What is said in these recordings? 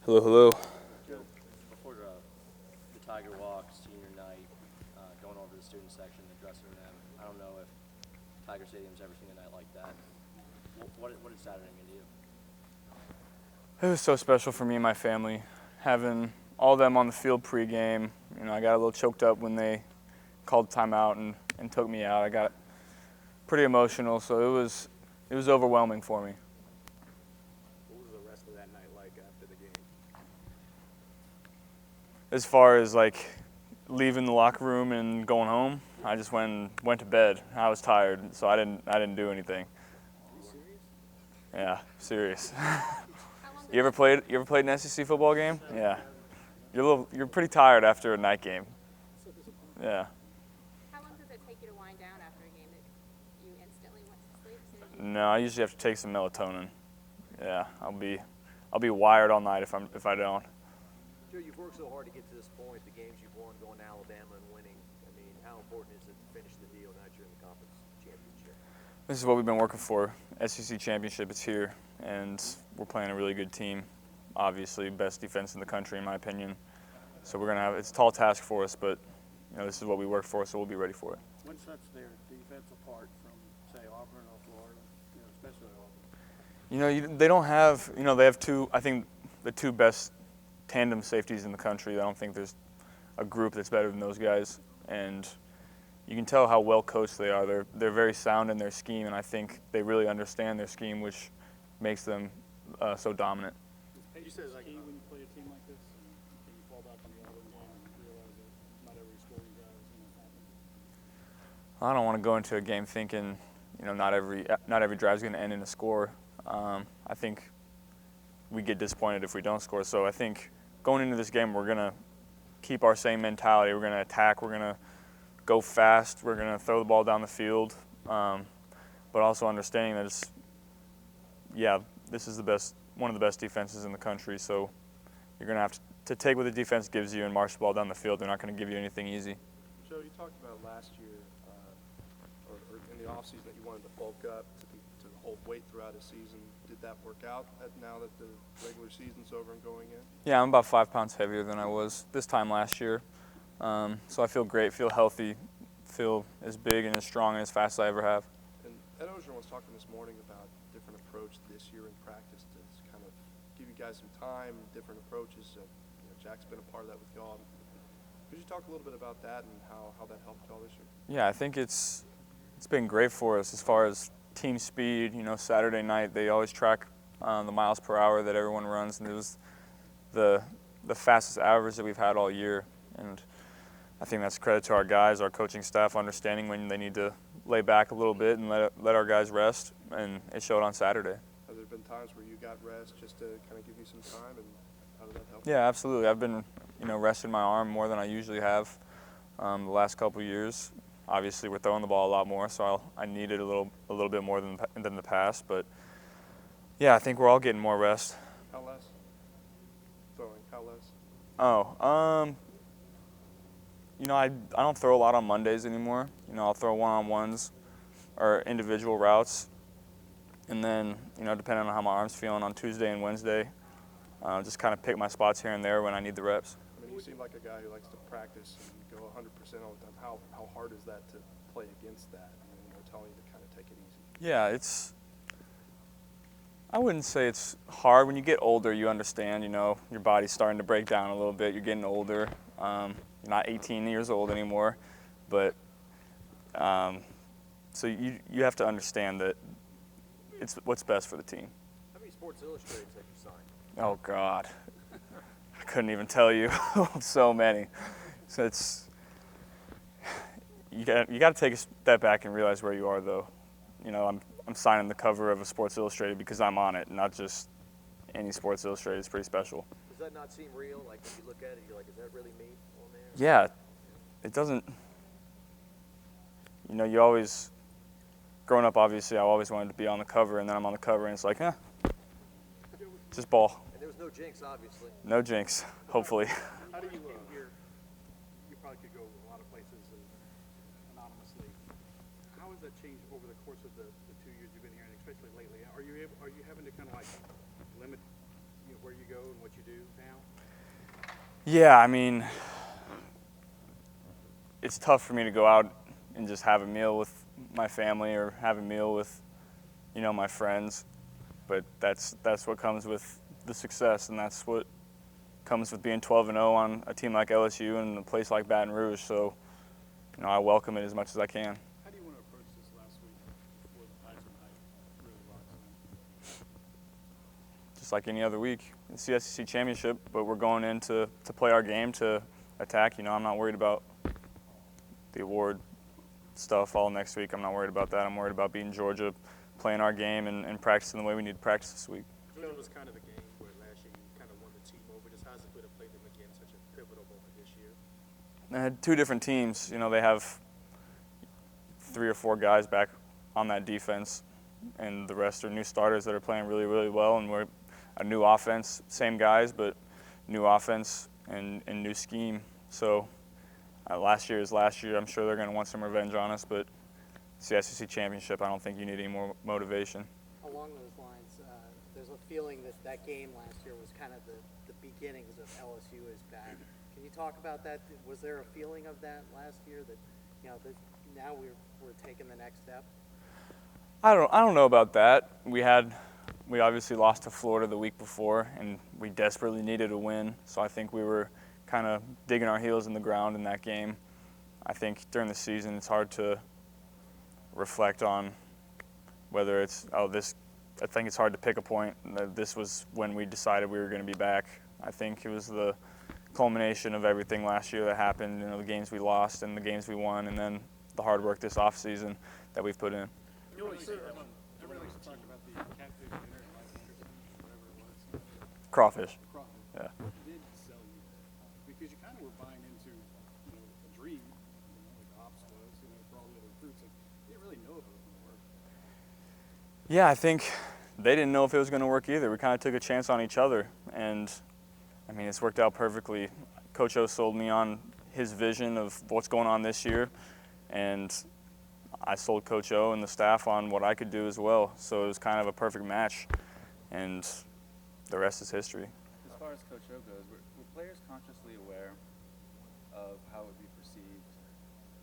Hello, hello. Joe, before the Tiger Walk senior night, going over the student section, addressing them, I don't know if Tiger Stadium's ever seen a night like that. What did Saturday mean to you? It was so special for me and my family, having all of them on the field pregame. I got a little choked up when they called timeout and took me out. I got pretty emotional, so it was overwhelming for me. What was the rest of that night like after the game? As far as like leaving the locker room and going home, I just went to bed. I was tired, so I didn't do anything. Are you serious? Yeah, serious. You ever played an SEC football game? Yeah. You're pretty tired after a night game. So disappointing. Yeah. How long does it take you to wind down after a game that you instantly went to sleep as soon as you? No, I usually have to take some melatonin. Yeah, I'll be wired all night if I don't. Joe, you've worked so hard to get to this point, the games you've won, going to Alabama and winning. I mean, how important is it to finish the deal now that you're in the conference championship? This is what we've been working for. SEC championship is here, and we're playing a really good team. Obviously, best defense in the country, in my opinion. So it's a tall task for us, but this is what we work for, so we'll be ready for it. What sets their defense apart from, say, Auburn or Florida, especially Auburn? They don't have, they have I think the two best tandem safeties in the country. I don't think there's a group that's better than those guys, and you can tell how well coached they are. They're very sound in their scheme, and I think they really understand their scheme, which makes them so dominant. You said like when you play a team like this, and you fall back on the Auburn game and realize that not every scoring drive is going to happen. I don't want to go into a game thinking, not every drive is going to end in a score. I think we get disappointed if we don't score. So I think going into this game, we're going to keep our same mentality. We're going to attack. We're going to go fast. We're going to throw the ball down the field, but also understanding that this is one of the best defenses in the country. So you're going to have to take what the defense gives you and march the ball down the field. They're not going to give you anything easy. Joe, you talked about last year, or in the offseason, that you wanted to bulk up to hold weight throughout a season. Did that work out now that the regular season's over and going in? Yeah, I'm about 5 pounds heavier than I was this time last year. So I feel great, feel healthy, feel as big and as strong and as fast as I ever have. And Ed Ogeron was talking this morning about different approach this year in practice to kind of give you guys some time, different approaches. Jack's been a part of that with y'all. Could you talk a little bit about that and how that helped y'all this year? Yeah, I think it's been great for us as far as team speed. Saturday night they always track the miles per hour that everyone runs, and it was the fastest average that we've had all year. And I think that's credit to our guys, our coaching staff, understanding when they need to lay back a little bit and let our guys rest, and it showed on Saturday. Have there been times where you got rest just to kind of give you some time, and how did that help? Yeah, absolutely. I've been, resting my arm more than I usually have the last couple of years. Obviously, we're throwing the ball a lot more, so I needed a little bit more than the past. But yeah, I think we're all getting more rest. How less? Throwing, how less? Oh, I don't throw a lot on Mondays anymore. I'll throw one-on-ones or individual routes. And then, depending on how my arm's feeling on Tuesday and Wednesday, just kind of pick my spots here and there when I need the reps. I mean, you seem like a guy who likes to practice and go 100% all the time. How hard is that to play against that? Telling you to kind of take it easy. Yeah, I wouldn't say it's hard. When you get older, you understand, your body's starting to break down a little bit. You're getting older. You're not 18 years old anymore. But so you have to understand that it's what's best for the team. How many Sports Illustrated have you signed? Oh, God. I couldn't even tell you. So many. So you got to take a step back and realize where you are, though. I'm signing the cover of a Sports Illustrated because I'm on it, not just any Sports Illustrated. It's pretty special. Does that not seem real? Like, when you look at it, you're like, is that really me on there? Yeah. It doesn't. You always, growing up, obviously, I always wanted to be on the cover, and then I'm on the cover, and it's like, just ball. And there was no jinx, obviously. No jinx, hopefully. How do you you probably could go a lot of places anonymously. How has that changed over the course of the 2 years you've been here, and especially especially lately. Are you having to kind of like limit where you go and what you do now? Yeah, I mean, it's tough for me to go out and just have a meal with my family or have a meal with, my friends. But that's what comes with the success, and that's what comes with being 12-0 on a team like LSU and a place like Baton Rouge. So, I welcome it as much as I can. How do you want to approach this last week before the Heisman hype really locks in? Just like any other week. It's the SEC championship, but we're going in to play our game, to attack. I'm not worried about the award stuff all next week. I'm not worried about that. I'm worried about beating Georgia, playing our game, and practicing the way we need to practice this week. Georgia was kind of a game where last year you kind of won the team over. Just how's it feel to play them again, such a pivotal moment this year? They had two different teams. They have 3 or 4 guys back on that defense, and the rest are new starters that are playing really, really well, and we're a new offense, same guys, but new offense and new scheme. So last year is last year. I'm sure they're going to want some revenge on us, but it's the SEC championship. I don't think you need any more motivation. Along those lines, there's a feeling that game last year was kind of the beginnings of LSU is back. Can you talk about that? Was there a feeling of that last year that, that now we're taking the next step? I don't know about that. We obviously lost to Florida the week before, and we desperately needed a win. So I think we were kind of digging our heels in the ground in that game. I think during the season it's hard to reflect on whether it's I think it's hard to pick a point. This was when we decided we were going to be back. I think it was the culmination of everything last year that happened. The games we lost and the games we won, and then the hard work this offseason that we've put in. Everyone likes to talk about the catfish dinner and like whatever it was. Crawfish. Crawfish. Yeah. Did sell you because you kind of were buying into a dream, like Ops was, for all the other recruits. Like, you didn't really know if it was going to work. Yeah, I think they didn't know if it was going to work either. We kind of took a chance on each other, and I mean, it's worked out perfectly. Coach O sold me on his vision of what's going on this year, and I sold Coach O and the staff on what I could do as well. So it was kind of a perfect match, and the rest is history. As far as Coach O goes, were players consciously aware of how it would be perceived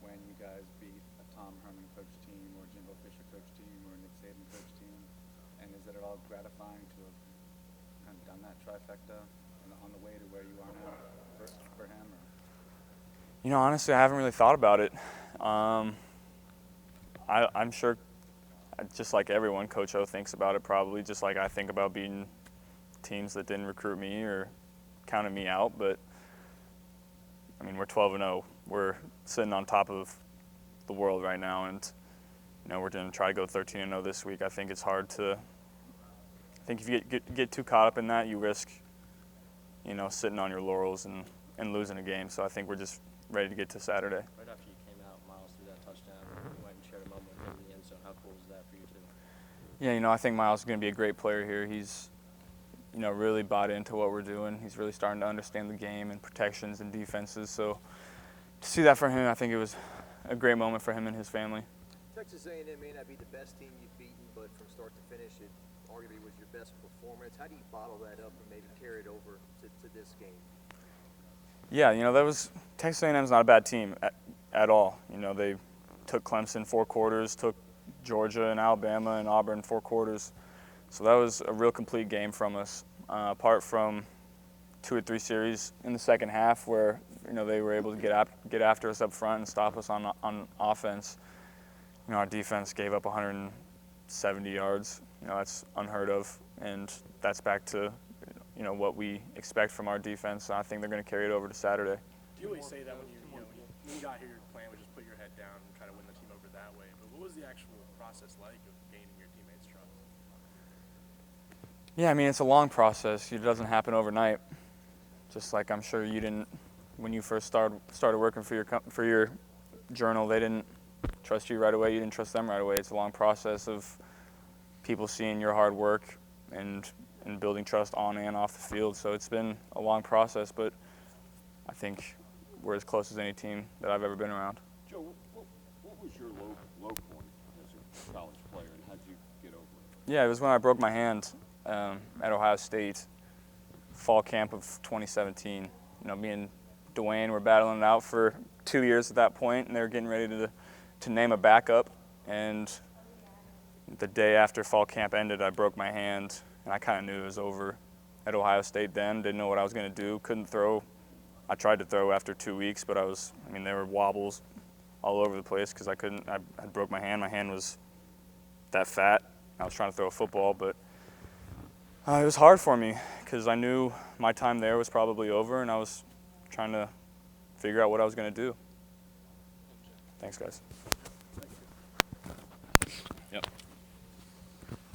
when you guys beat a Tom Herman coach team or Jimbo Fisher coach team or Nick Saban coach team? And is it at all gratifying to have kind of done that trifecta on the way to where you are now for him? Or? Honestly, I haven't really thought about it. I'm sure, just like everyone, Coach O thinks about it probably, just like I think about beating teams that didn't recruit me or counted me out. But, I mean, we're 12-0. We're sitting on top of the world right now, and, we're going to try to go 13-0 this week. I think it's hard to – I think if you get too caught up in that, you risk, sitting on your laurels and losing a game. So I think we're just ready to get to Saturday. Right after you came out, Miles threw that touchdown. You went and shared a moment with him in the end zone. How cool was that for you too? Yeah, I think Miles is going to be a great player here. He's, really bought into what we're doing. He's really starting to understand the game and protections and defenses. So to see that from him, I think it was a great moment for him and his family. Texas A&M may not be the best team you've beaten, but from start to finish, it arguably was your best performance. How do you bottle that up and maybe carry it over to this game? Yeah, that was Texas A&M's not a bad team at all. They took Clemson 4 quarters, took Georgia and Alabama and Auburn 4 quarters. So that was a real complete game from us, apart from 2 or 3 series in the second half where they were able to get after us up front and stop us on offense. Our defense gave up 170 yards. That's unheard of, and that's back to what we expect from our defense. I think they're going to carry it over to Saturday. You always say that when you got here, your plan was just put your head down and try to win the team over that way. But what was the actual process like of gaining your teammates' trust? Yeah, I mean, it's a long process. It doesn't happen overnight. Just like I'm sure you didn't, when you first started working for your journal, they didn't trust you right away. You didn't trust them right away. It's a long process of people seeing your hard work and building trust on and off the field. So it's been a long process, but I think we're as close as any team that I've ever been around. Joe, what was your low point as a college player, and how did you get over it? Yeah, it was when I broke my hand at Ohio State, fall camp of 2017. You know, me and Dwayne were battling it out for 2 years at that point, and they were getting ready to name a backup. And the day after fall camp ended, I broke my hand, and I kind of knew it was over at Ohio State then. Didn't know what I was going to do. Couldn't throw. I tried to throw after 2 weeks, but there were wobbles all over the place because I broke my hand. My hand was that fat. I was trying to throw a football, but it was hard for me because I knew my time there was probably over, and I was trying to figure out what I was going to do. Thanks, guys.